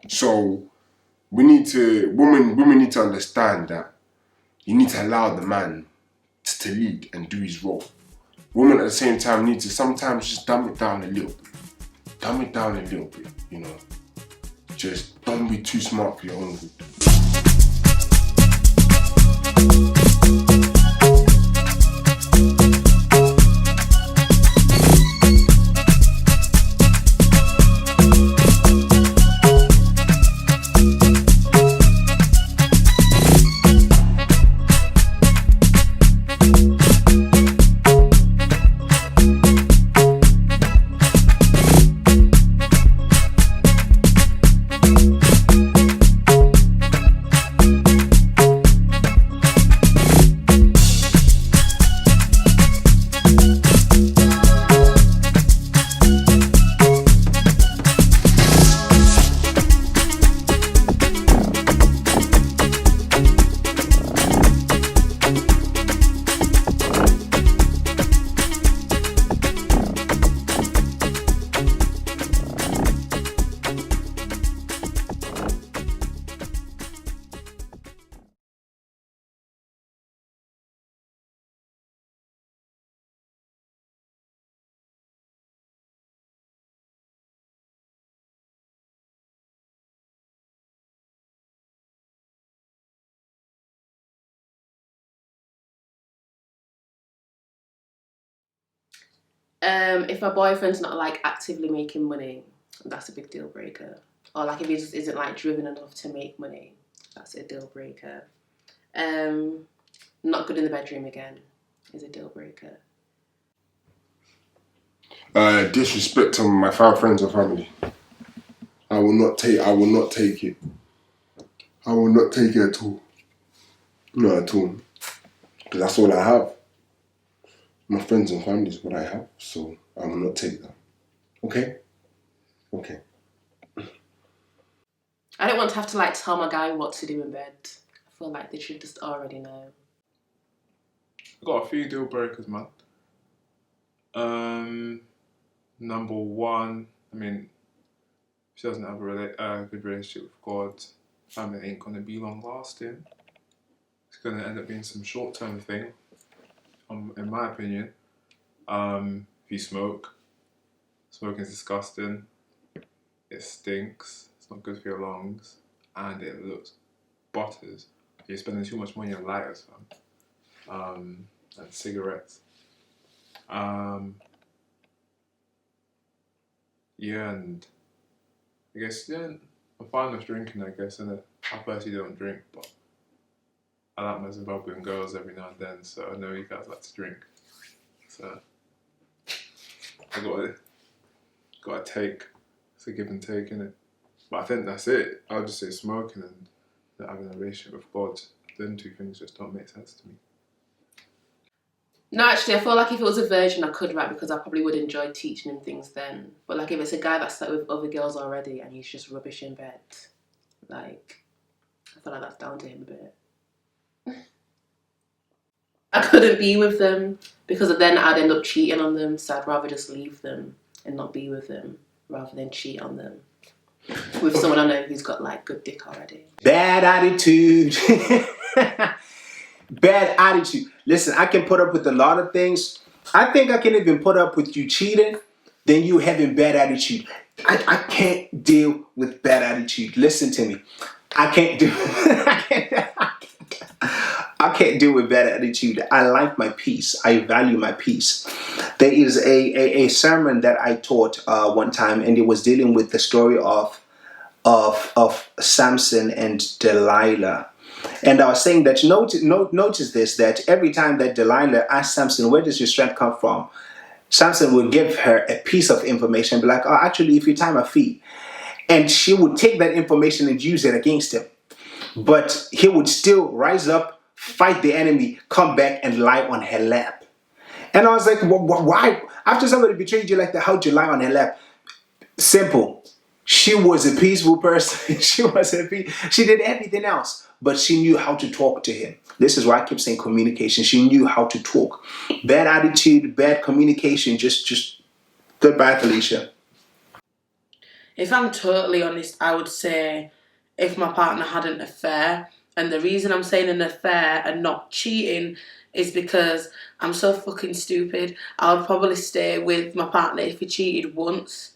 So women need to understand that you need to allow the man to lead and do his role. Women at the same time need to sometimes just dumb it down a little bit. Dumb it down a little bit, you know. Just don't be too smart for your own good. If my boyfriend's not like actively making money, that's a big deal breaker. Or like if he just isn't like driven enough to make money, that's a deal breaker. Not good in the bedroom again is a deal breaker. Disrespect to my friends or family. I will not take it. I will not take it at all. Not at all. Because that's all I have. My friends and family is what I have, so I will not take that. Okay? Okay. I don't want to have to like tell my guy what to do in bed. I feel like they should just already know. I've got a few deal breakers, man. Number one, I mean, if she doesn't have a good relationship with God, family ain't gonna be long lasting. It's gonna end up being some short term thing, in my opinion. If you smoke, smoking is disgusting. It stinks. It's not good for your lungs, and it looks butters. You're spending too much money on lighters, fam. And cigarettes. Yeah, and I guess I'm fine with drinking, I guess, innit? I personally don't drink, but I like my Zimbabwean girls every now and then, so I know you guys like to drink. So I gotta take. It's a give and take, innit? But I think that's it. I'll just say smoking and not having a relationship with God. Them two things just don't make sense to me. No, actually, I feel like if it was a virgin, I could rap because I probably would enjoy teaching him things then. But like if it's a guy that's slept with other girls already and he's just rubbish in bed, like I feel like that's down to him a bit. I couldn't be with them because then I'd end up cheating on them, so I'd rather just leave them and not be with them rather than cheat on them with someone I know who's got like good dick already. Bad attitude. Bad attitude. Listen, I can put up with a lot of things. I think I can even put up with you cheating than you having bad attitude. I can't deal with bad attitude. Listen to me. I can't deal with bad attitude. I like my peace. I value my peace. There is a sermon that I taught one time, and it was dealing with the story of Samson and Delilah. And I was saying that notice this, that every time that Delilah asked Samson, where does your strength come from? Samson would give her a piece of information and be like, oh, actually, if you tie my feet. And she would take that information and use it against him. But he would still rise up, fight the enemy, come back and lie on her lap. And I was like, why? After somebody betrayed you like that, how'd you lie on her lap? Simple. She was a peaceful person. She did everything else, but she knew how to talk to him. This is why I keep saying communication. She knew how to talk. Bad attitude, bad communication, just goodbye, Felicia. If I'm totally honest, I would say if my partner had an affair, and the reason I'm saying an affair and not cheating is because I'm so fucking stupid. I would probably stay with my partner if he cheated once.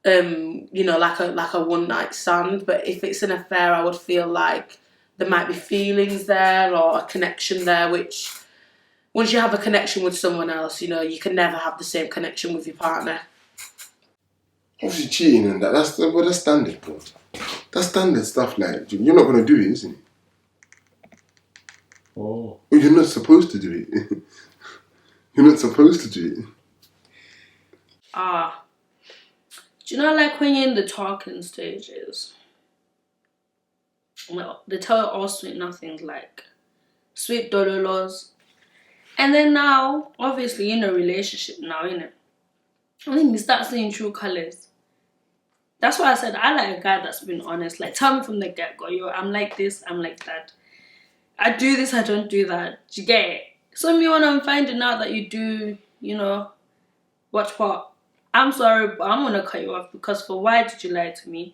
You know, like a one night stand. But if it's an affair, I would feel like there might be feelings there or a connection there, which once you have a connection with someone else, you know, you can never have the same connection with your partner. Obviously cheating and that's standard, bro. That's standard stuff. Like, you're not gonna do it, isn't it? Oh. Well, you're not supposed to do it. You're not supposed to do it. Do you know, like when you're in the talking stages, well, they tell you all sweet nothings, like sweet dololos, and then now, obviously, you're in a relationship now, innit? And then you start seeing true colours. That's why I said I like a guy that's been honest. Like, tell me from the get-go, yo, I'm like this, I'm like that. I do this, I don't do that. Do you get it? So me, when I'm finding out that you do, you know, watch what? I'm sorry, but I'm gonna cut you off, because for why did you lie to me?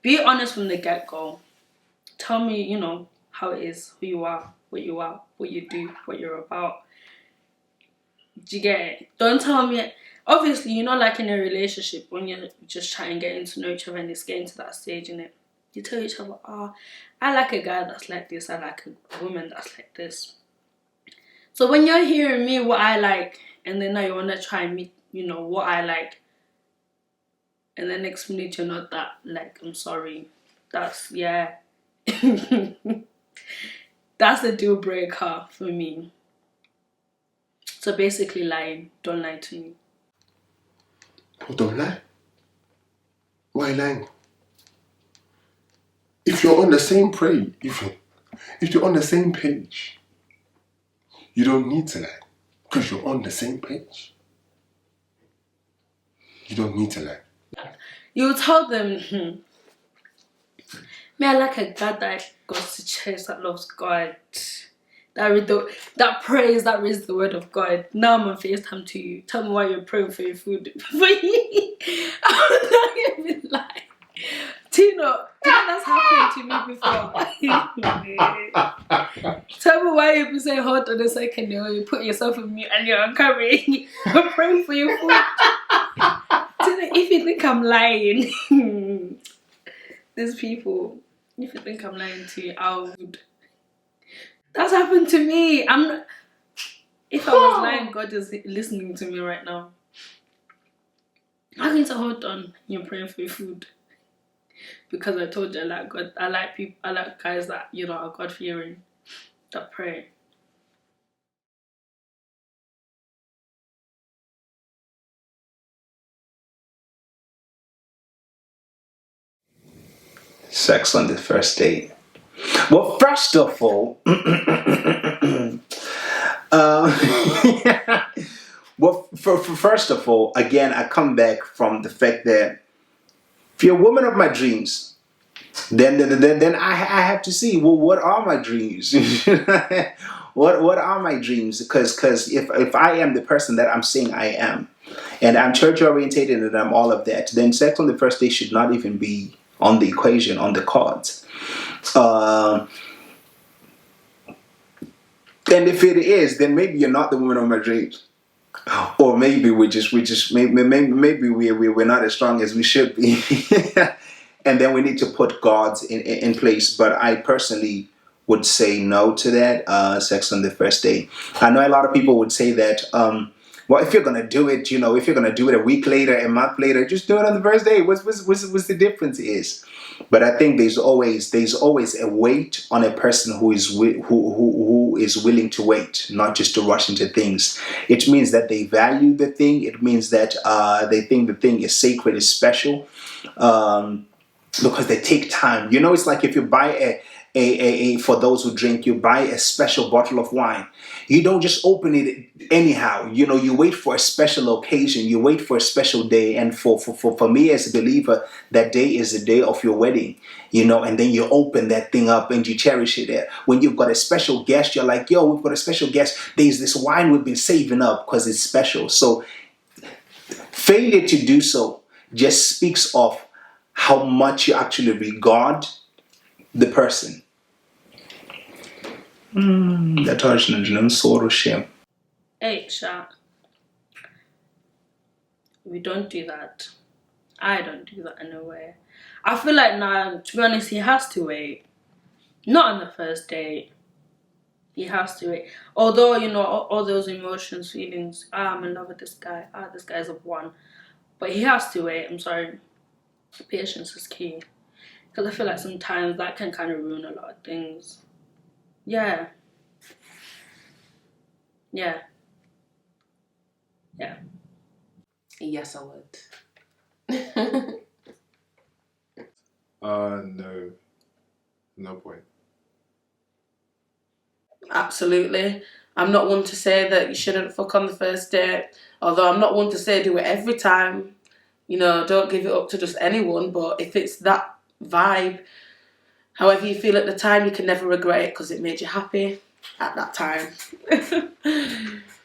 Be honest from the get-go. Tell me, you know, how it is, who you are, what you do, what you're about. Do you get it? Don't tell me. Obviously, you know, like in a relationship, when you're just trying to get to know each other and it's getting to that stage, innit? You tell each other, I like a guy that's like this, I like a woman that's like this. So when you're hearing me what I like, and then now you want to try and meet, you know, what I like, and the next minute you're not that, like, I'm sorry. That's, yeah. That's a deal breaker for me. So basically lying. Don't lie to me. Oh, don't lie. Why lying? If you're on the same page, if you're on the same page, you don't need to lie. Because you're on the same page. You don't need to lie. You tell them, me, I like a God that goes to church, that loves God, that prays, that reads the word of God. Now I'm on FaceTime to you. Tell me why you're praying for your food. I'm not even lying. Tino, that's happened to me before. Tell me why you say hold on a second, you put yourself in mute and you're on camera. I'm praying for your food. Tino, if you think I'm lying, these people, if you think I'm lying to you, I would. That's happened to me. If I was lying, God is listening to me right now. I need to hold on. You're praying for your food. Because I told you I like God. I like people. I like guys that, you know, are God fearing, that pray. Sex on the first date. Well, first of all, first of all, again, I come back from the fact that if you're a woman of my dreams, then I have to see, well, what are my dreams? What are my dreams? Because if I am the person that I'm saying I am, and I'm church orientated and I'm all of that, then sex on the first day should not even be on the equation, on the cards. And if it is, then maybe you're not the woman of my dreams, or maybe we're not as strong as we should be, and then we need to put guards in place. But I personally would say no to that. Sex on the first day. I know a lot of people would say that. Well, if you're gonna do it, you know, if you're gonna do it a week later, a month later, just do it on the first day. What's the difference is? But I think there's always a weight on a person who is willing to wait, not just to rush into things. It means that they value the thing. It means that they think the thing is sacred, is special, because they take time. You know, it's like if you buy for those who drink, you buy a special bottle of wine. You don't just open it anyhow. You know, you wait for a special occasion. You wait for a special day. And for me as a believer, that day is the day of your wedding. You know, and then you open that thing up and you cherish it. When you've got a special guest, you're like, yo, we've got a special guest. There's this wine we've been saving up because it's special. So failure to do so just speaks of how much you actually regard the person. That original sorrow shame. Hey, Sha. We don't do that. I don't do that anyway. I feel like now, to be honest, he has to wait. Not on the first date. He has to wait. Although, you know, all those emotions, feelings, I'm in love with this guy. This guy's a one. But he has to wait. I'm sorry. Patience is key. Because I feel like sometimes that can kind of ruin a lot of things. Yeah. Yeah. Yeah. Yes, I would. No. No point. Absolutely. I'm not one to say that you shouldn't fuck on the first date, although I'm not one to say do it every time. You know, don't give it up to just anyone, but if it's that vibe, however you feel at the time, you can never regret it because it made you happy at that time.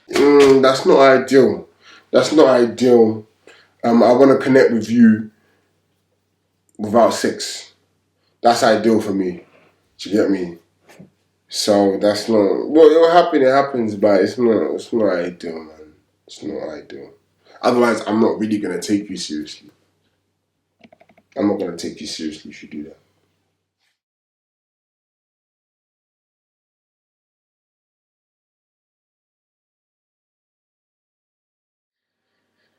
That's not ideal. That's not ideal. I want to connect with you without sex. That's ideal for me. Do you get me? So that's not. Well, it'll happen. It happens, but it's not. It's not ideal, man. It's not ideal. Otherwise, I'm not really gonna take you seriously. I'm not gonna take you seriously if you do that.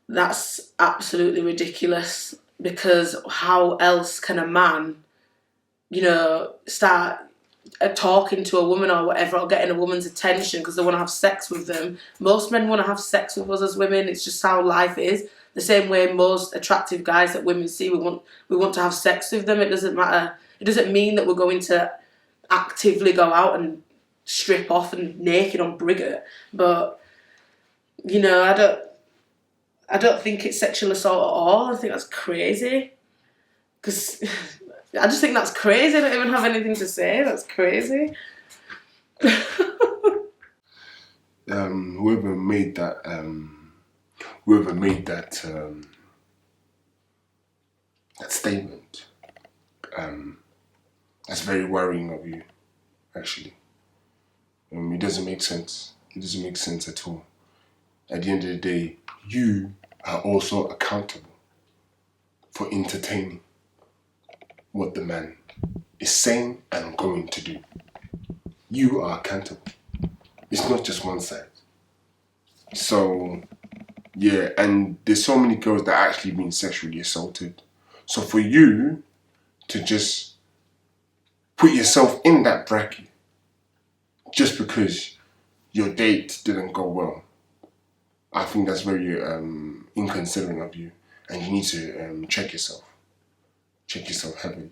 That's absolutely ridiculous because how else can a man, you know, start talking to a woman or whatever, or getting a woman's attention because they want to have sex with them? Most men want to have sex with us as women. It's just how life is. The same way most attractive guys that women see, we want to have sex with them. It doesn't matter. It doesn't mean that we're going to actively go out and strip off and naked on Brigget. But you know, I don't think it's sexual assault at all. I think that's crazy. Because I just think that's crazy. I don't even have anything to say. That's crazy. Whoever made that statement, that's very worrying of you, actually. It doesn't make sense. It doesn't make sense at all. At the end of the day, you are also accountable for entertaining what the man is saying and going to do. You are accountable. It's not just one side. So, yeah, and there's so many girls that are actually been sexually assaulted. So for you to just put yourself in that bracket just because your date didn't go well, I think that's very inconsiderate of you, and you need to check yourself heavily,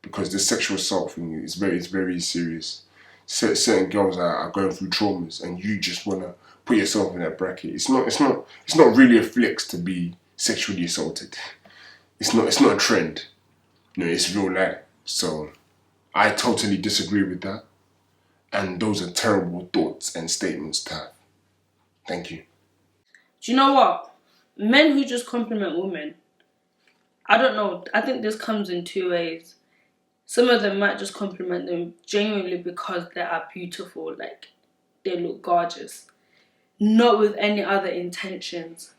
because the sexual assault thing is very serious. Certain girls are going through traumas, and you just wanna put yourself in that bracket. It's not really a flex to be sexually assaulted. It's not a trend. No, it's real life. So I totally disagree with that, and those are terrible thoughts and statements to have. Thank you. Do you know what? Men who just compliment women, I don't know. I think this comes in two ways. Some of them might just compliment them genuinely because they are beautiful, like they look gorgeous, not with any other intentions.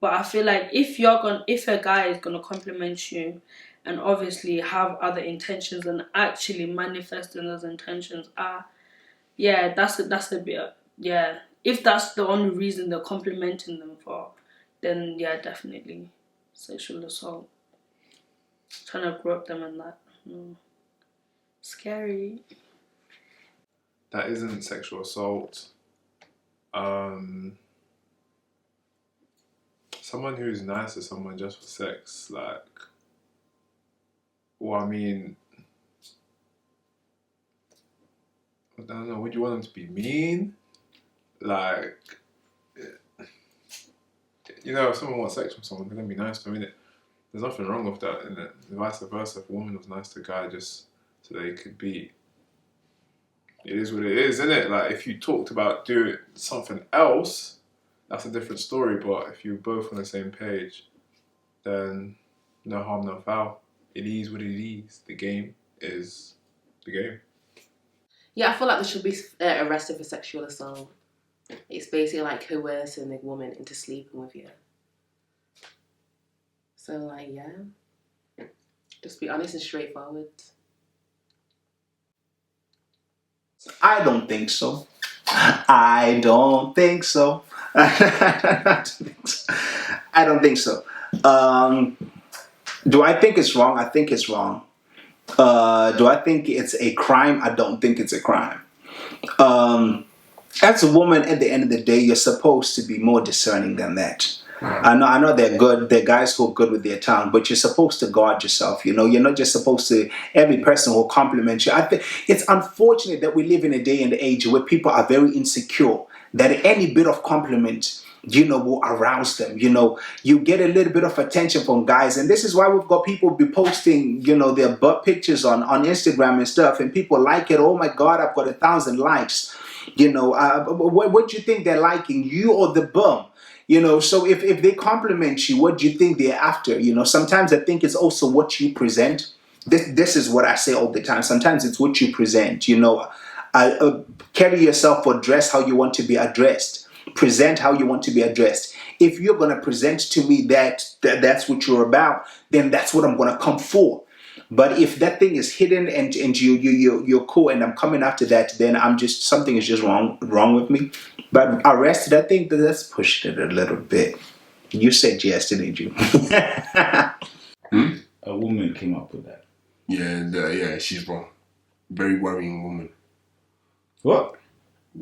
But I feel like if a guy is gonna compliment you, and obviously have other intentions and actually manifesting those intentions, yeah, that's a bit, yeah. If that's the only reason they're complimenting them for, then yeah, definitely sexual assault. Trying to grope them in that. Scary. That isn't sexual assault. Someone who's nice to someone just for sex, like, well, I mean, I don't know, would you want them to be mean? Like, you know, if someone wants sex from someone, they're going to be nice to them, innit? There's nothing wrong with that, innit? Vice versa, if a woman was nice to a guy just so they could be, it is what it is, innit? Like, if you talked about doing something else, that's a different story, but if you're both on the same page, then no harm, no foul. It is what it is. The game is the game. Yeah, I feel like they should be arrested for sexual assault. It's basically like coercing a woman into sleeping with you. So, like, yeah. Just be honest and straightforward. I don't think so. I don't think so. I don't think so. Do I think it's wrong? I think it's wrong. Do I think it's a crime? I don't think it's a crime. As a woman, at the end of the day, you're supposed to be more discerning than that. I know they're good. They're guys who are good with their tongue, but you're supposed to guard yourself. You know, you're not just supposed to. Every person will compliment you. I think it's unfortunate that we live in a day and age where people are very insecure. That any bit of compliment, will arouse them. You get a little bit of attention from guys, and this is why we've got people be posting, their butt pictures on Instagram and stuff, and people like it. Oh my God, I've got 1,000 likes. What do you think they're liking, you or the bum? So if they compliment you, what do you think they're after? Sometimes I think it's also what you present. This is what I say all the time. Sometimes it's what you present. Carry yourself or dress how you want to be addressed. Present how you want to be addressed. If you're going to present to me that's what you're about, then that's what I'm going to come for. But if that thing is hidden and you're cool and I'm coming after that, then something is just wrong with me. But arrested, I think that's pushed it a little bit. You said yes, didn't you? A woman came up with that. Yeah, she's wrong. Very worrying woman. What?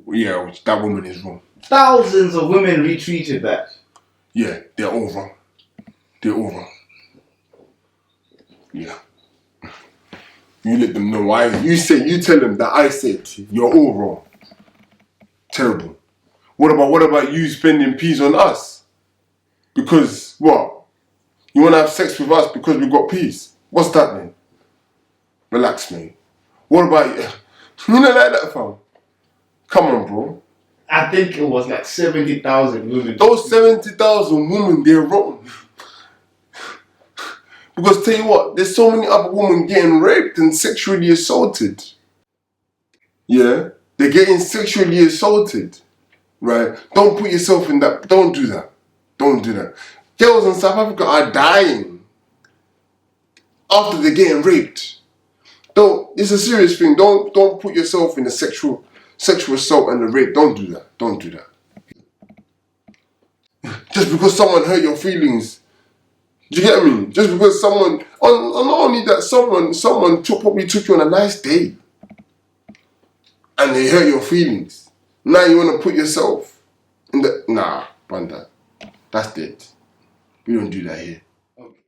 Yeah, that woman is wrong. Thousands of women retweeted that. Yeah, they're all wrong. They're all wrong. Yeah. You let them know why. You tell them that I said you're all wrong. Terrible. What about you spending peas on us? Because what? You want to have sex with us because we got peas? What's that then? Relax, mate. What about you? You not like that, fam? Come on, bro. I think it was like 70,000 women. Those 70,000 women, they're wrong. Because tell you what, there's so many other women getting raped and sexually assaulted. Yeah? They're getting sexually assaulted. Right? Don't put yourself in that. Don't do that. Don't do that. Girls in South Africa are dying after they're getting raped. It's a serious thing. Don't put yourself in the sexual assault and the rape. Don't do that. Don't do that. Just because someone hurt your feelings. Do you get me? Just because someone, and not only that, someone probably took you on a nice day and they hurt your feelings. Now you want to put yourself in the, nah, Banda. That's dead. We don't do that here. Okay.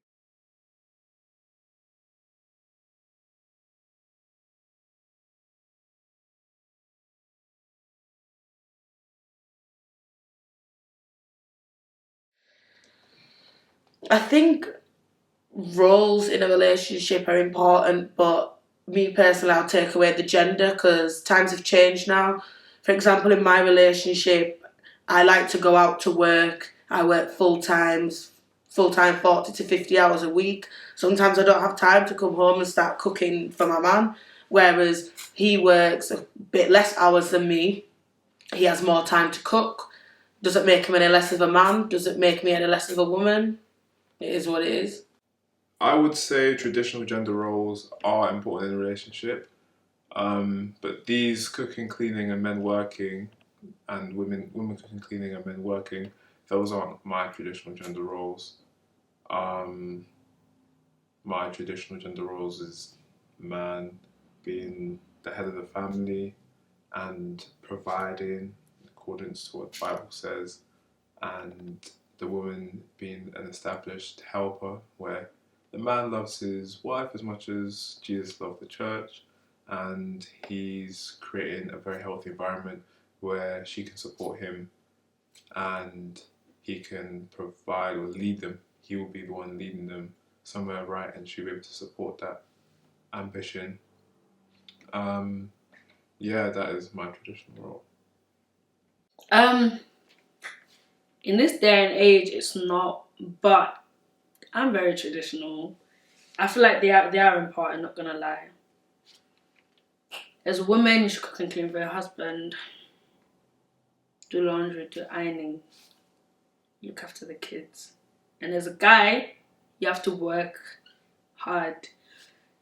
I think roles in a relationship are important, but me personally, I'll take away the gender because times have changed now. For example, in my relationship, I like to go out to work. I work full time, 40 to 50 hours a week. Sometimes I don't have time to come home and start cooking for my man, whereas he works a bit less hours than me. He has more time to cook. Does it make him any less of a man? Does it make me any less of a woman? It is what it is. I would say traditional gender roles are important in a relationship, but these cooking, cleaning, and men working, and women cooking, cleaning, and men working, those aren't my traditional gender roles. My traditional gender roles is man being the head of the family and providing in accordance to what the Bible says, and the woman being an established helper where the man loves his wife as much as Jesus loved the church, and he's creating a very healthy environment where she can support him and he can provide or lead them. He will be the one leading them somewhere right, and she'll be able to support that ambition. Yeah, that is my traditional role. In this day and age, it's not, but I'm very traditional. I feel like they are important, not gonna lie. As a woman, you should cook and clean for your husband, do laundry, do ironing, look after the kids. And as a guy, you have to work hard,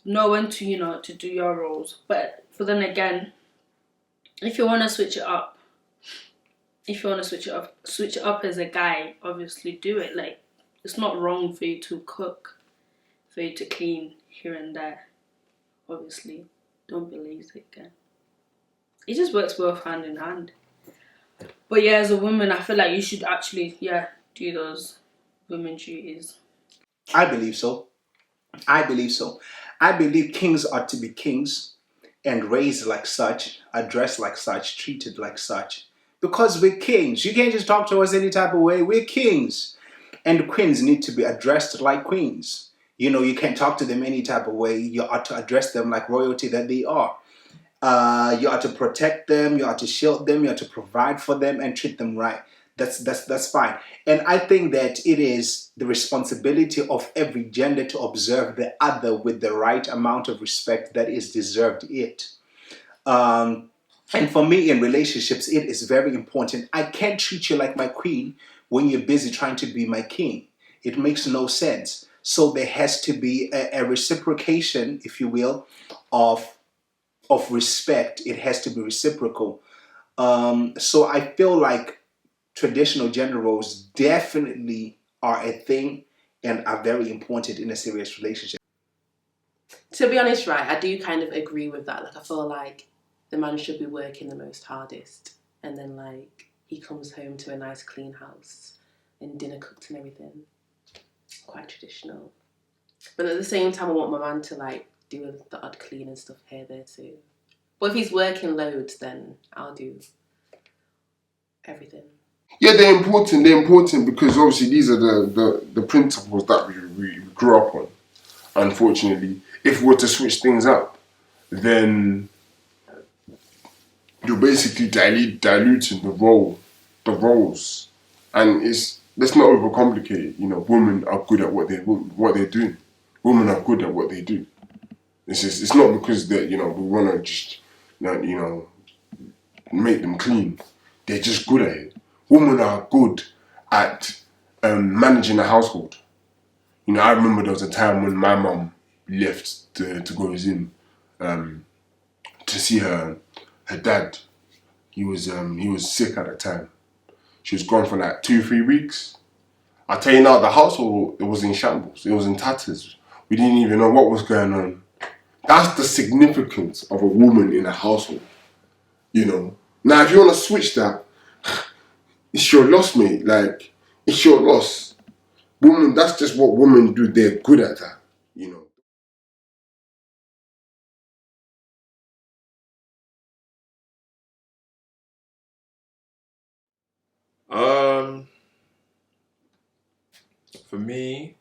know when to, to do your roles. But then again, if you want to switch it up, switch it up as a guy, obviously do it. Like, it's not wrong for you to cook, for you to clean here and there. Obviously, don't be lazy again. It just works both hand in hand. But yeah, as a woman, I feel like you should actually, do those women duties. I believe so. I believe kings are to be kings and raised like such, addressed like such, treated like such. Because we're kings. You can't just talk to us any type of way. We're kings. And queens need to be addressed like queens. You can't talk to them any type of way. You ought to address them like royalty that they are. You ought to protect them. You ought to shield them. You ought to provide for them and treat them right. That's fine. And I think that it is the responsibility of every gender to observe the other with the right amount of respect that is deserved it. And for me in relationships, it is very important. I can't treat you like my queen when you're busy trying to be my king. It makes no sense. So there has to be a reciprocation, if you will, of respect. It has to be reciprocal. So I feel like traditional gender roles definitely are a thing and are very important in a serious relationship. To be honest, right, I do kind of agree with that. Like, I feel like the man should be working the most hardest, and then like he comes home to a nice clean house and dinner cooked and everything. Quite traditional. But at the same time, I want my man to like do the odd clean and stuff here, there too. But if he's working loads, then I'll do everything. Yeah, they're important. They're important because obviously these are the principles that we grew up on. Unfortunately, if we were to switch things up, then you're basically diluting the roles, and let's not overcomplicate it. Women are good at what they're doing. Women are good at what they do. It's not because that we want to just make them clean. They're just good at it. Women are good at managing a household. I remember there was a time when my mum left to go Zim to see her dad. He was sick at the time. She was gone for like 2-3 weeks. I tell you now, the household, it was in shambles. It was in tatters. We didn't even know what was going on. That's the significance of a woman in a household. Now, if you want to switch that, it's your loss, mate. Like, it's your loss. Women, that's just what women do. They're good at that, For me,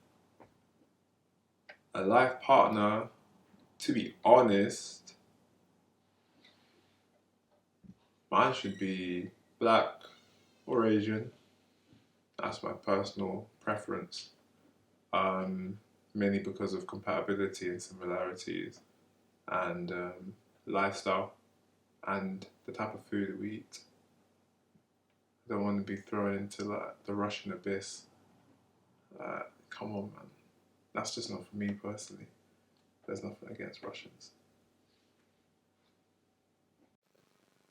a life partner, to be honest, mine should be black or Asian. That's my personal preference. Mainly because of compatibility and similarities and lifestyle and the type of food that we eat. I don't want to be thrown into like the Russian abyss. Come on, man. That's just not for me personally. There's nothing against Russians.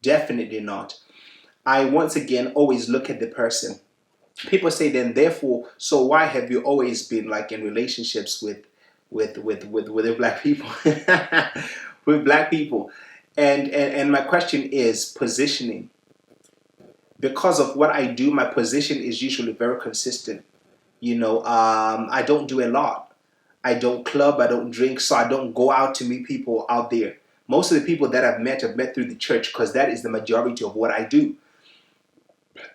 Definitely not. I once again always look at the person. People say then therefore, so why have you always been like in relationships with black people? With black people. And my question is positioning. Because of what I do, my position is usually very consistent. I don't do a lot. I don't club, I don't drink, so I don't go out to meet people out there. Most of the people that I've met through the church because that is the majority of what I do.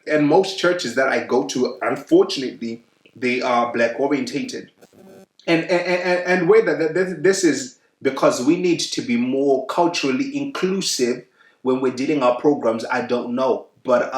And most churches that I go to, unfortunately, they are black orientated. And whether this is because we need to be more culturally inclusive when we're doing our programs, I don't know. But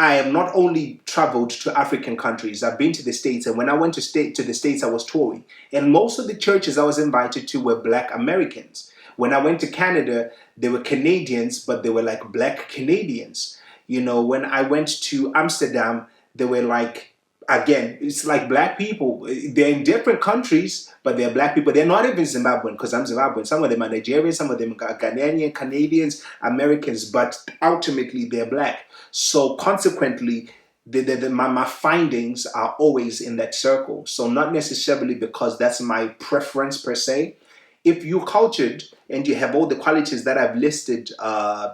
I have not only traveled to African countries, I've been to the States, and when I went to the States, I was touring. And most of the churches I was invited to were Black Americans. When I went to Canada, they were Canadians, but they were like Black Canadians. You know, when I went to Amsterdam, they were like, again, it's like Black people. They're in different countries, but they're Black people. They're not even Zimbabwean, because I'm Zimbabwean. Some of them are Nigerian, some of them are Ghanaian, Canadians, Americans, but ultimately they're Black. So consequently, my findings are always in that circle. So not necessarily because that's my preference per se. If you're cultured and you have all the qualities that I've listed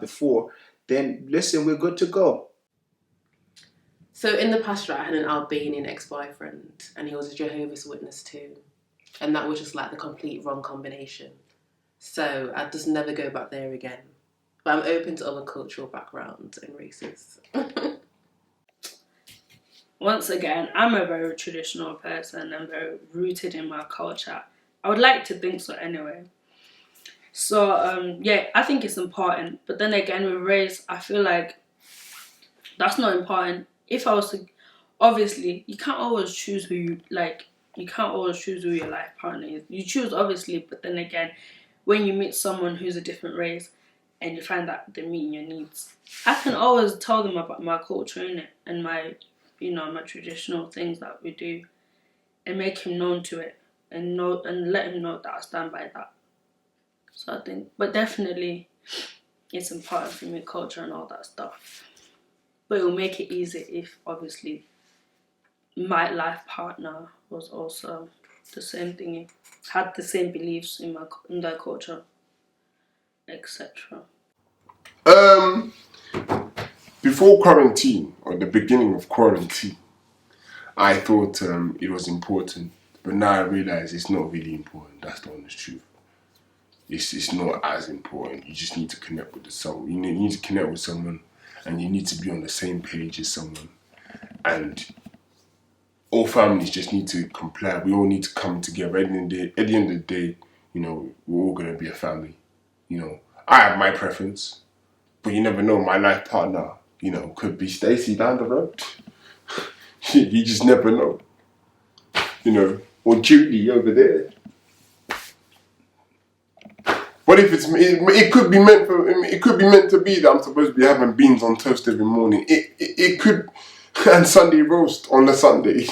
before, then listen, we're good to go. So in the past, right, I had an Albanian ex-boyfriend, and he was a Jehovah's Witness too, and that was just like the complete wrong combination. So I'd just never go back there again. But I'm open to other cultural backgrounds and races. Once again, I'm a very traditional person and very rooted in my culture. I would like to think so anyway. So, yeah, I think it's important. But then again, with race, I feel like that's not important. If I was to... Obviously, you can't always choose who you... Like, you can't always choose who your life partner is. You choose, obviously, but then again, when you meet someone who's a different race and you find that they're meeting your needs, I can always tell them about my culture, innit? And my, you know, my traditional things that we do, and make him known to it, and let him know that I stand by that. So I think, but definitely, it's important for me, culture and all that stuff. But it will make it easier if, obviously, my life partner was also the same thing, had the same beliefs in their culture, etc. Before quarantine, or the beginning of quarantine, I thought it was important, but now I realise it's not really important. That's the honest truth. It's not as important. You just need to connect with someone. You need to connect with someone, and you need to be on the same page as someone. And all families just need to comply. We all need to come together. At the end of the day, you know, we're all gonna be a family. You know, I have my preference, but you never know. My life partner, you know, could be Stacey down the road. You just never know. You know, or Judy over there. What if it could be meant to be that I'm supposed to be having beans on toast every morning. It could, and Sunday roast on a Sunday.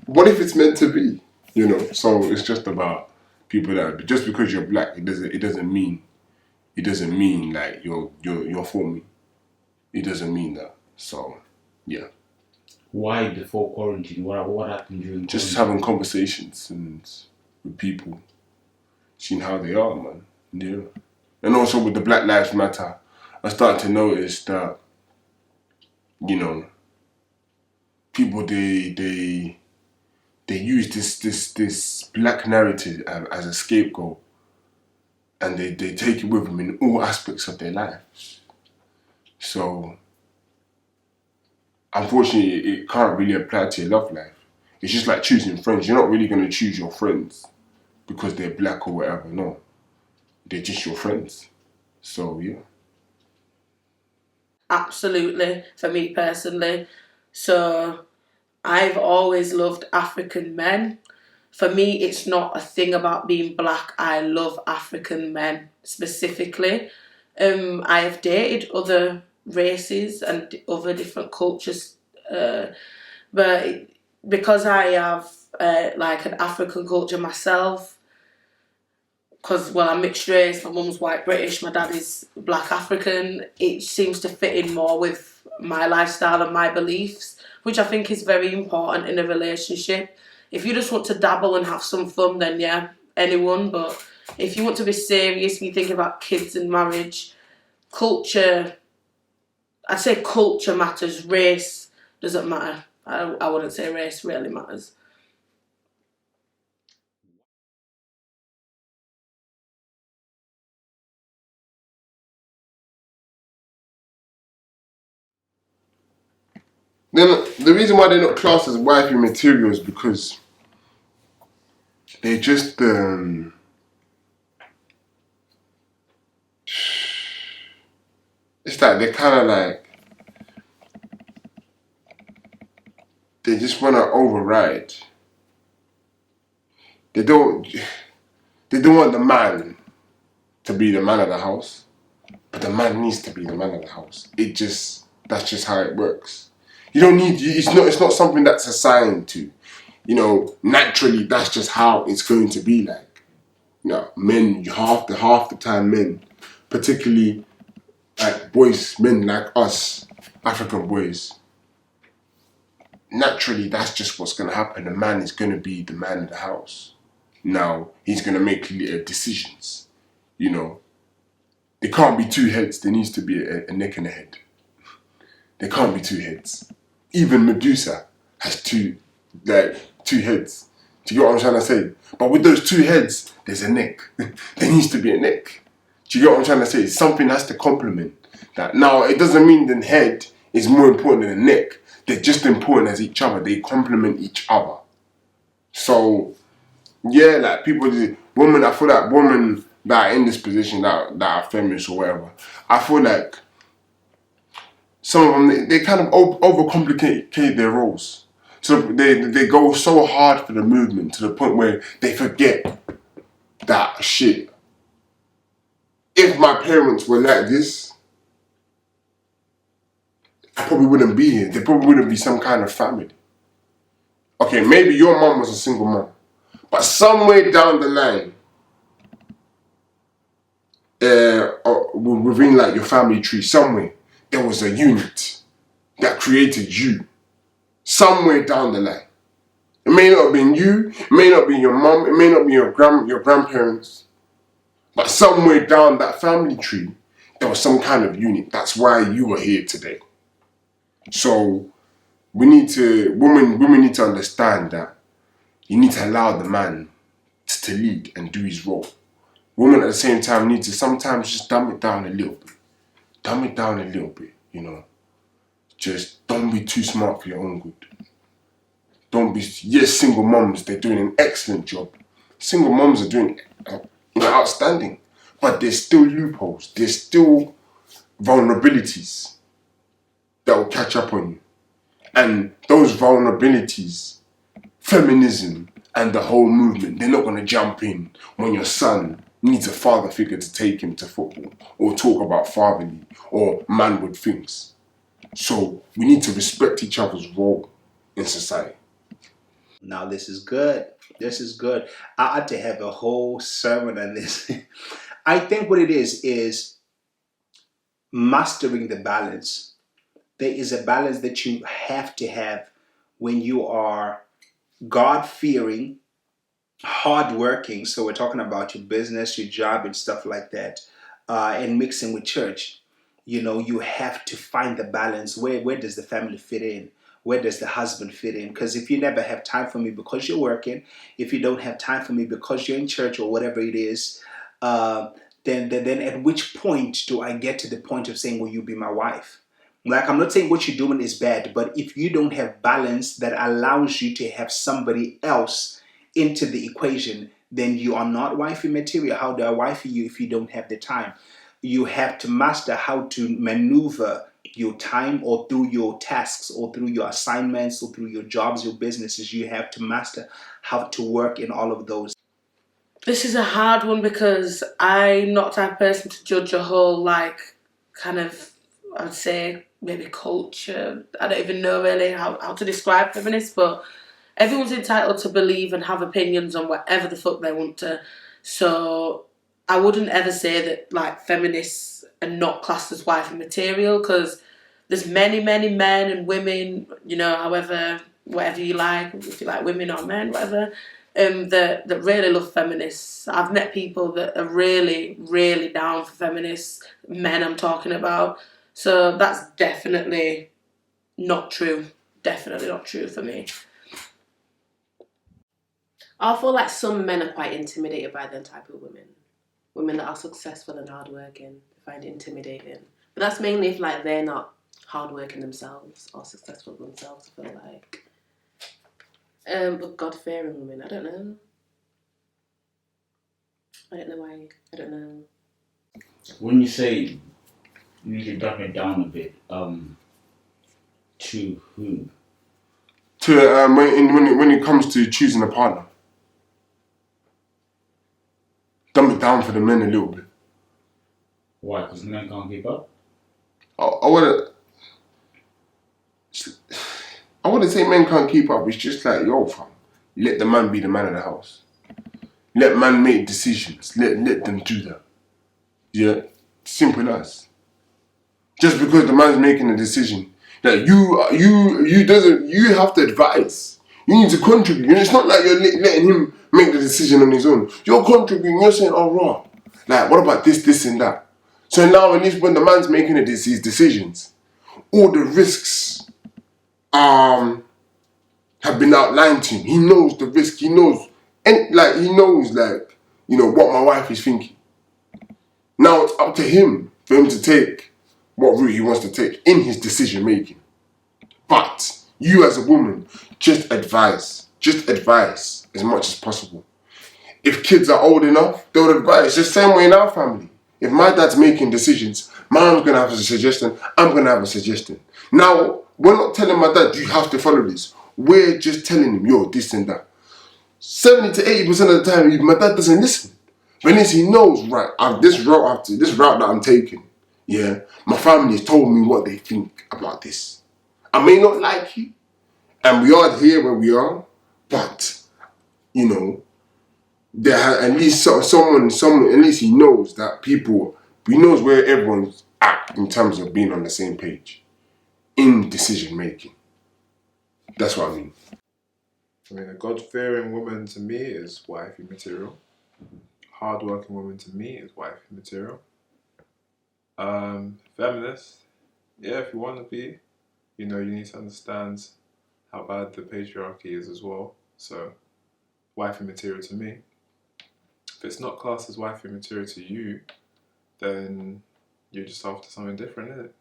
What if it's meant to be? You know, so it's just about people that just because you're Black, it doesn't mean like you're for me. It doesn't mean that. So yeah. Why before quarantine? What happened during Just quarantine? having conversations and with people, seeing how they are, man. Yeah. And also with the Black Lives Matter, I started to notice that, you know, people they use this Black narrative as a scapegoat, and they take it with them in all aspects of their lives. So unfortunately, it can't really apply to your love life. It's just like choosing friends. You're not really going to choose your friends because they're Black or whatever. No, they're just your friends. So yeah. Absolutely, for me personally. So I've always loved African men. For me, it's not a thing about being Black. I love African men specifically. I have dated other races and other different cultures, but because I have like an African culture myself, because, well, I'm mixed race, my mum's white British, my dad is Black African, it seems to fit in more with my lifestyle and my beliefs, which I think is very important in a relationship. If you just want to dabble and have some fun, then yeah, anyone. But if you want to be serious and you think about kids and marriage, culture, I'd say culture matters, race doesn't matter. I wouldn't say race really matters. Then the reason why they're not classed as wifey material is because they just it's like they're kind of like just want to override. They don't want the man to be the man of the house, but the man needs to be the man of the house. That's just how it works. You don't need, it's not something that's assigned to, naturally that's just how it's going to be like. Men, half the time men, particularly like men like us, African boys, naturally that's just what's going to happen. The man is going to be the man of the house. Now, he's going to make decisions, There can't be two heads, there needs to be a neck and a head. There can't be two heads. Even Medusa has two heads. Do you get what I'm trying to say? But with those two heads, there's a neck. There needs to be a neck. Do you get what I'm trying to say? Something has to complement that. Now, it doesn't mean the head is more important than the neck. They're just important as each other. They complement each other. So, yeah, like women, I feel like women that are in this position, that are feminists or whatever, I feel like some of them, they kind of overcomplicate their roles. So they go so hard for the movement to the point where they forget that shit. If my parents were like this, I probably wouldn't be here. There probably wouldn't be some kind of family. Okay, maybe your mom was a single mom, but somewhere down the line, within like your family tree, somewhere, there was a unit that created you. Somewhere down the line. It may not have been you, it may not be your mom, it may not be your grandparents, but somewhere down that family tree, there was some kind of unit. That's why you are here today. So women need to understand that you need to allow the man to lead and do his role. Women at the same time need to sometimes just dumb it down a little bit. Just don't be too smart for your own good. Yes, single moms, they're doing an excellent job. Single moms are doing outstanding. But there's still loopholes. There's still vulnerabilities that will catch up on you. And those vulnerabilities, feminism and the whole movement, they're not going to jump in when your son needs a father figure to take him to football or talk about fatherly or manhood things. So we need to respect each other's role in society. Now this is good. I ought to have a whole sermon on this. I think what it is mastering the balance. There is a balance that you have to have when you are God-fearing, hardworking. So we're talking about your business, your job, and stuff like that, and mixing with church. You have to find the balance. Where does the family fit in? Where does the husband fit in? Because if you never have time for me because you're working, if you don't have time for me because you're in church or whatever it is, then at which point do I get to the point of saying, will you be my wife? Like, I'm not saying what you're doing is bad, but if you don't have balance that allows you to have somebody else into the equation, then you are not wifey material. How do I wifey you if you don't have the time? You have to master how to maneuver your time, or through your tasks, or through your assignments, or through your jobs, your businesses. You have to master how to work in all of those. This is a hard one because I'm not the type of person to judge a whole, kind of, I would say, maybe culture. I don't even know really how to describe feminists, but everyone's entitled to believe and have opinions on whatever the fuck they want to. So I wouldn't ever say that feminists are not classed as wifey material, because there's many men and women, whatever you like, if you like women or men, whatever, that really love feminists. I've met people that are really, really down for feminists, men I'm talking about. So that's definitely not true. Definitely not true for me. I feel like some men are quite intimidated by them type of women. Women that are successful and hardworking, find it intimidating. But that's mainly if they're not hardworking themselves or successful themselves, I feel like. But God-fearing women, I don't know. I don't know why. I don't know. When you say you need to dumb it down a bit, to who? to when it comes to choosing a partner. Dumb it down for the men a little bit. Why? Because men can't keep up? I wouldn't say men can't keep up. It's just like, yo, fam, let the man be the man of the house. Let man make decisions. Let them do that. Yeah, simple as. Just because the man's making a decision, that you have to advise. You need to contribute. And it's not like you're letting him make the decision on his own. You're contributing. You're saying, oh, raw. Like, what about this, and that? So now, at least when the man's making his decisions, all the risks have been outlined to him. He knows the risk. He knows, what my wife is thinking. Now it's up to him for him to take what route he wants to take in his decision making. But you as a woman, just advise as much as possible. If kids are old enough, they'll advise. Just the same way in our family. If my dad's making decisions, mom's going to have a suggestion, I'm going to have a suggestion. Now, we're not telling my dad, you have to follow this. We're just telling him, yo, this and that. 70 to 80% of the time, my dad doesn't listen. But at least he knows, right, this route that I'm taking, yeah, my family has told me what they think about this. I may not like it, and we are here where we are, but, there at least someone, at least he knows that he knows where everyone's at in terms of being on the same page in decision making. That's what I mean. I mean, a God-fearing woman to me is wifey material. Hard-working woman to me is wifey material. Feminist, yeah, if you want to be, you need to understand how bad the patriarchy is as well. So, wifey material to me. If it's not classed as wifey material to you, then you're just after something different, isn't it?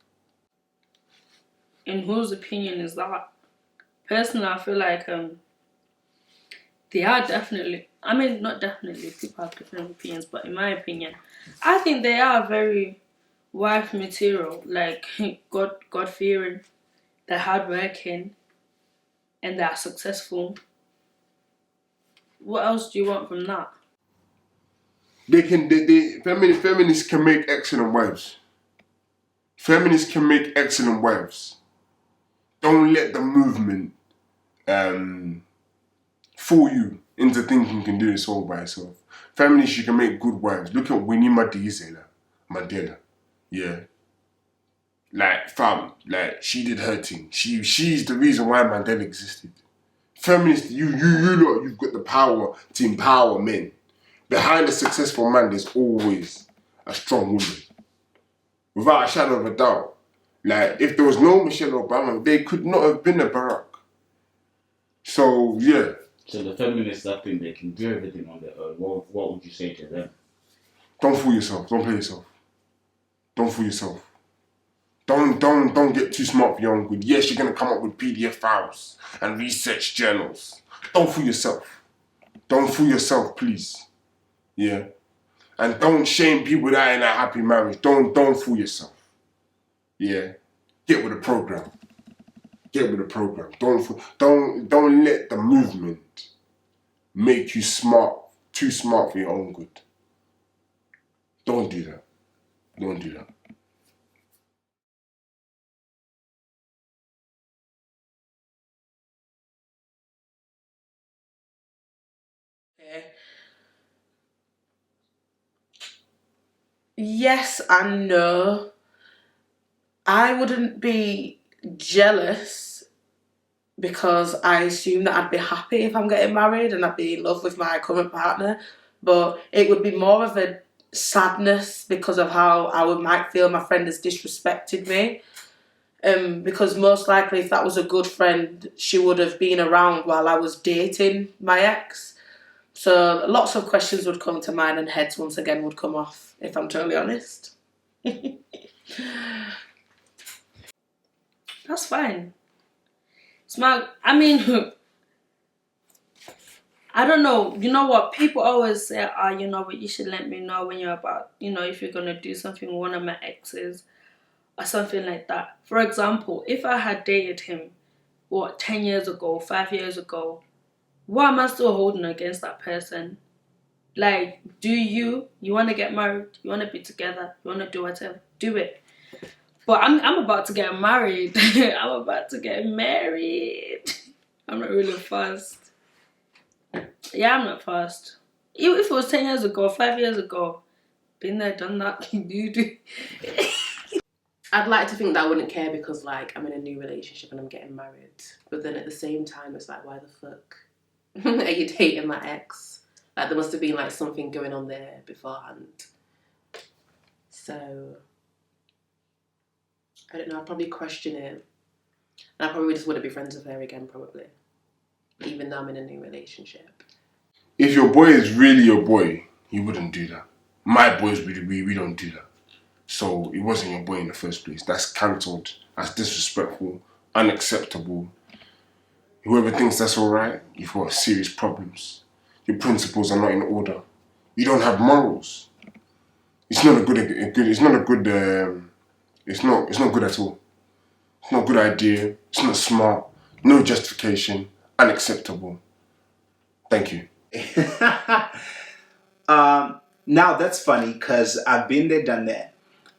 In whose opinion is that? Personally, I feel like they are definitely, I mean, not definitely, people have different opinions, but in my opinion, I think they are very wife material, like God-fearing, they're hardworking, and they're successful. What else do you want from that? Feminists can make excellent wives. Feminists can make excellent wives. Don't let the movement fool you into thinking you can do this all by yourself. Feminists, you can make good wives. Look at Winnie Mandela. Yeah. Like, fam, like, she did her thing. She's the reason why Mandela existed. Feminists, you lot, you've got the power to empower men. Behind a successful man, there's always a strong woman. Without a shadow of a doubt. Like, if there was no Michelle Obama, they could not have been a Barack. So, yeah. So the feminists that think they can do everything on their own, what would you say to them? Don't fool yourself. Don't play yourself. Don't fool yourself. Don't get too smart for your own good. Yes, you're going to come up with PDF files and research journals. Don't fool yourself. Don't fool yourself, please. Yeah. And don't shame people that are in a happy marriage. Don't fool yourself. Yeah. Get with the program. Get with the program. Don't let the movement make you too smart for your own good. Don't do that. Don't do that. Okay. Yes and no. I wouldn't be jealous because I assume that I'd be happy if I'm getting married and I'd be in love with my current partner. But it would be more of a sadness because of how might feel my friend has disrespected me. Because most likely if that was a good friend, she would have been around while I was dating my ex. So lots of questions would come to mind and heads once again would come off, if I'm totally honest. That's fine. I mean, I don't know. You know what? People always say, you know what, you should let me know when you're about, if you're going to do something with one of my exes or something like that. For example, if I had dated him 10 years ago, 5 years ago, what am I still holding against that person? Like, do you want to get married? You want to be together? You want to do whatever? Do it. But I'm about to get married. I'm about to get married. I'm not really fast. Yeah, I'm not fast. If it was 10 years ago, 5 years ago, been there, done that. do. I'd like to think that I wouldn't care because, like, I'm in a new relationship and I'm getting married. But then at the same time, it's like, why the fuck are you dating my ex? Like, there must have been, like, something going on there beforehand. So, I don't know, I'd probably question it. And I probably just wouldn't be friends with her again, probably. Even though I'm in a new relationship. If your boy is really your boy, you wouldn't do that. My boys, we don't do that. So it wasn't your boy in the first place. That's cancelled. That's disrespectful, unacceptable. Whoever thinks that's alright, you've got serious problems. Your principles are not in order. You don't have morals. It's not good at all. It's not a good idea. It's not smart. No justification. Unacceptable. Thank you. Now that's funny because I've been there, done that.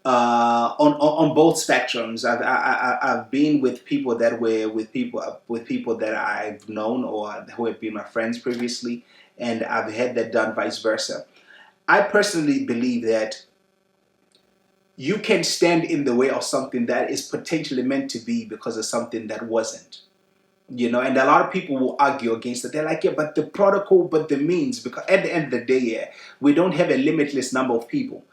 On both spectrums, I've been with people that were with people that I've known or who have been my friends previously, and I've had that done vice versa. I personally believe that you can stand in the way of something that is potentially meant to be because of something that wasn't. And a lot of people will argue against it. They're like, yeah, but the protocol, but the means, because at the end of the day, yeah, we don't have a limitless number of people.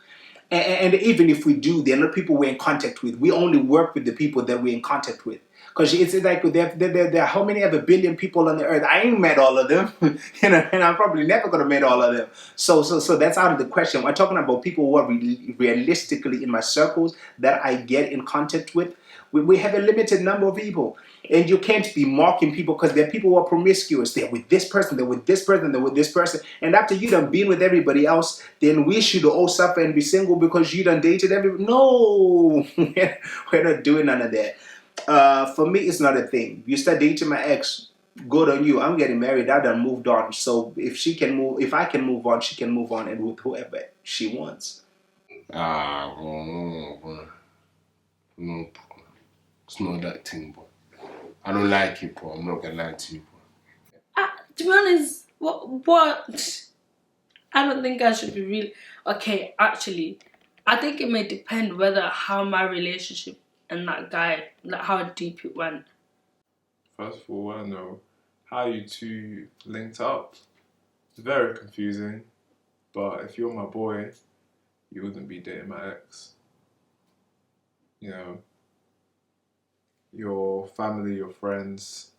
And even if we do, they're not people we're in contact with. We only work with the people that we're in contact with. Because it's like there are how many other billion people on the earth? I ain't met all of them, and I'm probably never gonna meet all of them. So that's out of the question. We're talking about people who are realistically in my circles that I get in contact with. We have a limited number of people. And you can't be mocking people because there are people who are promiscuous. They're with this person, they're with this person, they're with this person. And after you done been with everybody else, then we should all suffer and be single because you done dated everybody. No, we're not doing none of that. For me, it's not a thing. You start dating my ex, good on you. I'm getting married. I done moved on. So if I can move on, she can move on and with whoever she wants. No, it's not that thing, boy. I don't like it, bro. I'm not gonna lie to you, bro. To be honest, what? I don't think I should be really... Okay, actually, I think it may depend how my relationship and that guy, like how deep it went. First of all, I want to know how you two linked up. It's very confusing, but if you're my boy, you wouldn't be dating my ex. Your family, your friends,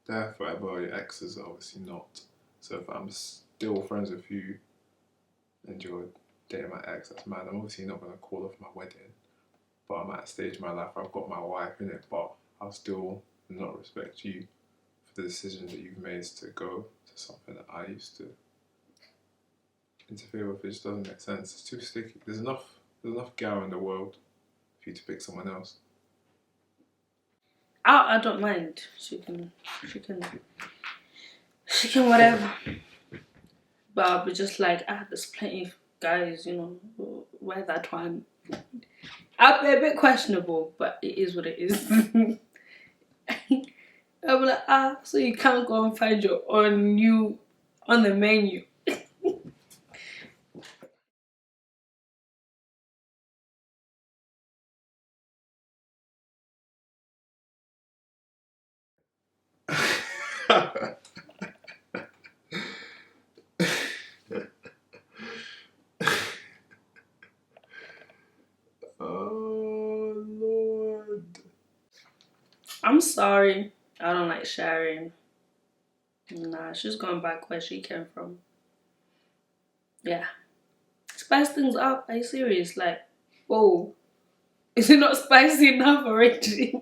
they're forever. Your exes are obviously not. So if I'm still friends with you and you're dating my ex, that's mad. I'm obviously not going to call off my wedding, but I'm at a stage in my life where I've got my wife in it, but I'll still not respect you for the decision that you've made to go to something that I used to interfere with. It just doesn't make sense. It's too sticky. There's enough gal in the world for you to pick someone else. I don't mind. She can whatever. But I'll be just like, there's plenty of guys, where that one. I'll be a bit questionable, but it is what it is. I'll be like, so you can't go and find your own new on the menu. Oh, Lord. I'm sorry. I don't like sharing. Nah, she's going back where she came from. Yeah. Spice things up. Are you serious? Like, whoa. Is it not spicy enough already?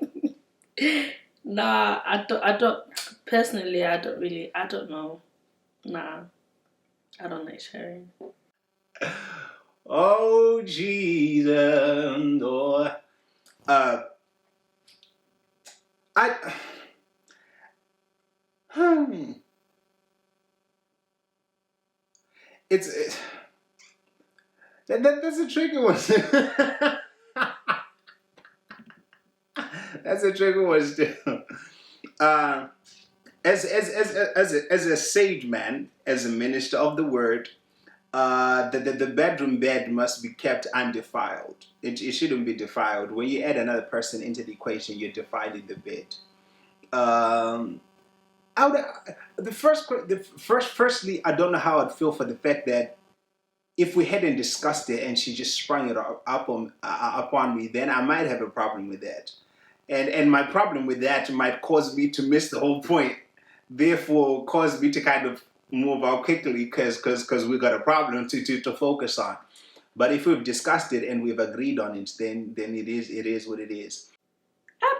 Nah, I don't, personally, I don't know. Nah, I don't like sharing. Oh, Jesus. I That's a tricky one. That's a tricky one still. As a sage man, as a minister of the word, the bedroom bed must be kept undefiled. It shouldn't be defiled. When you add another person into the equation, you're defiling the bed. Firstly, I don't know how I'd feel for the fact that if we hadn't discussed it and she just sprung it upon me, then I might have a problem with that. And my problem with that might cause me to miss the whole point. Therefore, cause me to kind of move out quickly because we got a problem to focus on. But if we've discussed it and we've agreed on it, then it is what it is.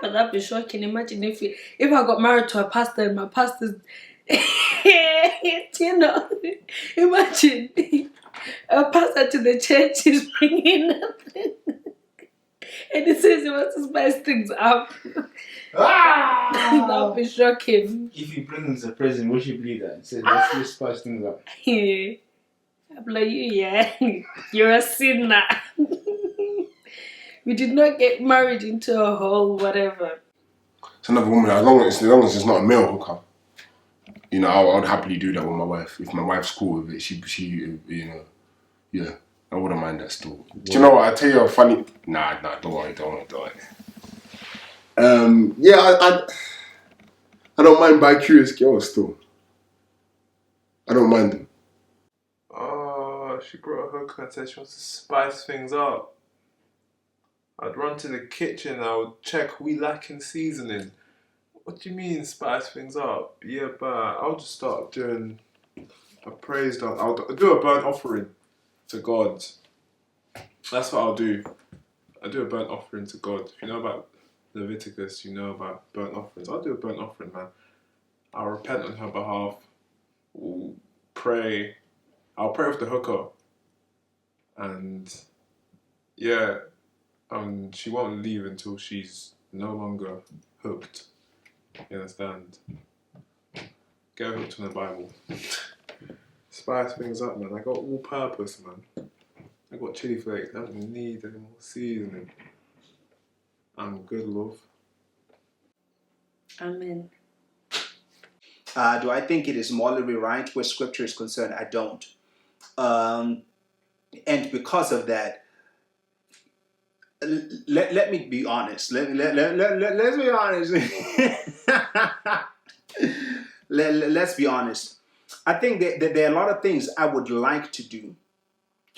But that'd be shocking. Imagine if I got married to a pastor and my pastor's, imagine a pastor to the church is bringing nothing, and it says he wants to spice things up. That'd be shocking. If he brings a present, we should believe that. Say, let's just spice things up. I'm like, you're a sinner. We did not get married into a whole whatever. It's another woman, as long as it's not a male hooker. I would happily do that with my wife. If my wife's cool with it, she yeah, I wouldn't mind that still. Do you know what? I'll tell you a funny... Nah, don't worry. I don't mind bi-curious girls still. I don't mind them. Oh, she brought a hooker and said she wants to spice things up. I'd run to the kitchen, I would check, we lacking seasoning. What do you mean spice things up? Yeah, but I'll just start doing a praise dance. I'll do a burnt offering to God. That's what I'll do. I do a burnt offering to God. If you know about Leviticus, you know about burnt offerings. I'll do a burnt offering, man. I'll repent on her behalf. We'll pray. I'll pray with the hooker. And yeah, she won't leave until she's no longer hooked. You understand? Get hooked on the Bible. Spice things up, man. I got all purpose, man. I got chili flakes. I don't need any more seasoning. I'm good, love. Amen. Do I think it is morally right where scripture is concerned? I don't. And because of that, let me be honest. Let's be honest. Let's be honest. I think that there are a lot of things I would like to do.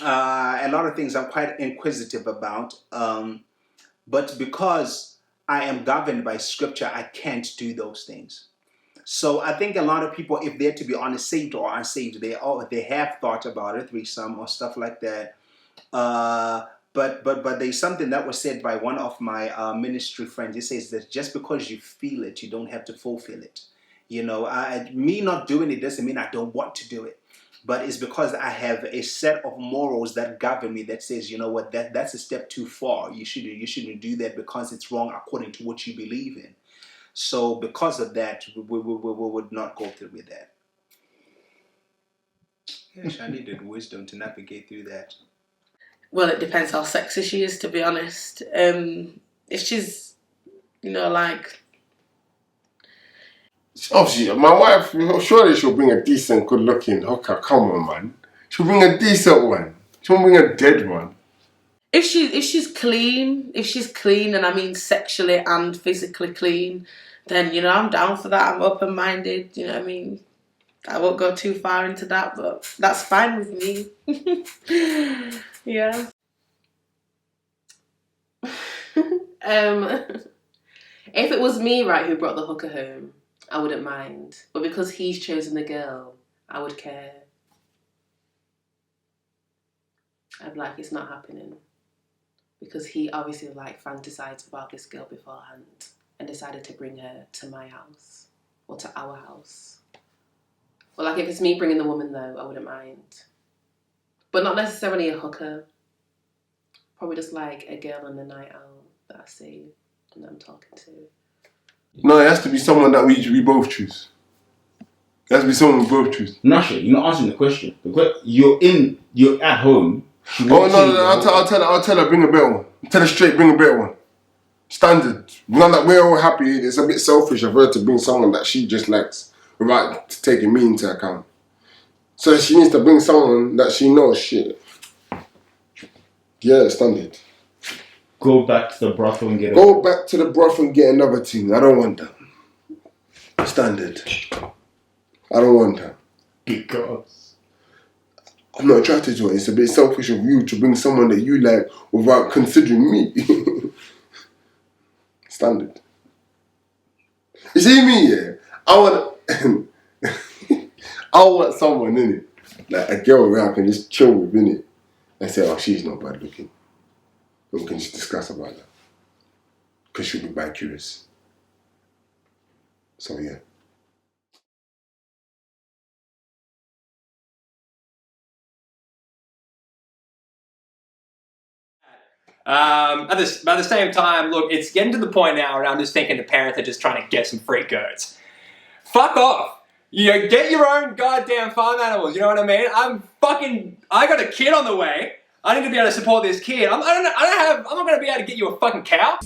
A lot of things I'm quite inquisitive about. But because I am governed by scripture, I can't do those things. So I think a lot of people, if they're to be honest, saved or unsaved, they have thought about it, threesome or stuff like that. But there's something that was said by one of my ministry friends. He says that just because you feel it, you don't have to fulfill it. Me not doing it doesn't mean I don't want to do it. But it's because I have a set of morals that govern me that says, you know what, that's a step too far. You shouldn't do that because it's wrong according to what you believe in. So because of that, we would not go through with that. Yes, I needed wisdom to navigate through that. Well, it depends how sexy she is, to be honest. If she's, like... Obviously, my wife, surely she'll bring a decent, good-looking hooker. Come on, man. She'll bring a decent one. She won't bring a dead one. If she's clean, and I mean sexually and physically clean, then, I'm down for that. I'm open-minded, you know what I mean? I won't go too far into that, but that's fine with me. Yeah. If it was me, right, who brought the hooker home, I wouldn't mind. But because he's chosen the girl, I would care. I'd be like, it's not happening. Because he obviously fantasized about this girl beforehand and decided to bring her to my house or to our house. Well, if it's me bringing the woman though, I wouldn't mind. But not necessarily a hooker. Probably just a girl on the night out that I see and that I'm talking to. No, it has to be someone that we both choose. It has to be someone we both choose. No, shit, you're not answering the question. You're at home. Oh no, I'll tell her, bring a better one. Tell her straight, bring a better one. Standard. Now that we're all happy, it's a bit selfish of her to bring someone that she just likes without taking me into account. So she needs to bring someone that she knows shit. Yeah, standard. Go back to the brothel and get Go back to the brothel and get another team. I don't want that. Standard. I don't want that. Because I'm not attracted to it. It's a bit selfish of you to bring someone that you like without considering me. Standard. You see me, yeah? I want someone, innit? Like a girl where I can just chill with, innit? And say, oh, she's not bad looking. And we can just discuss about that. Because she'll be bad curious. So, yeah. At the same time, look, it's getting to the point now where I'm just thinking the parents are just trying to get some free goods. Fuck off! You know, get your own goddamn farm animals, you know what I mean? I got a kid on the way. I need to be able to support this kid. I'm not gonna be able to get you a fucking cow.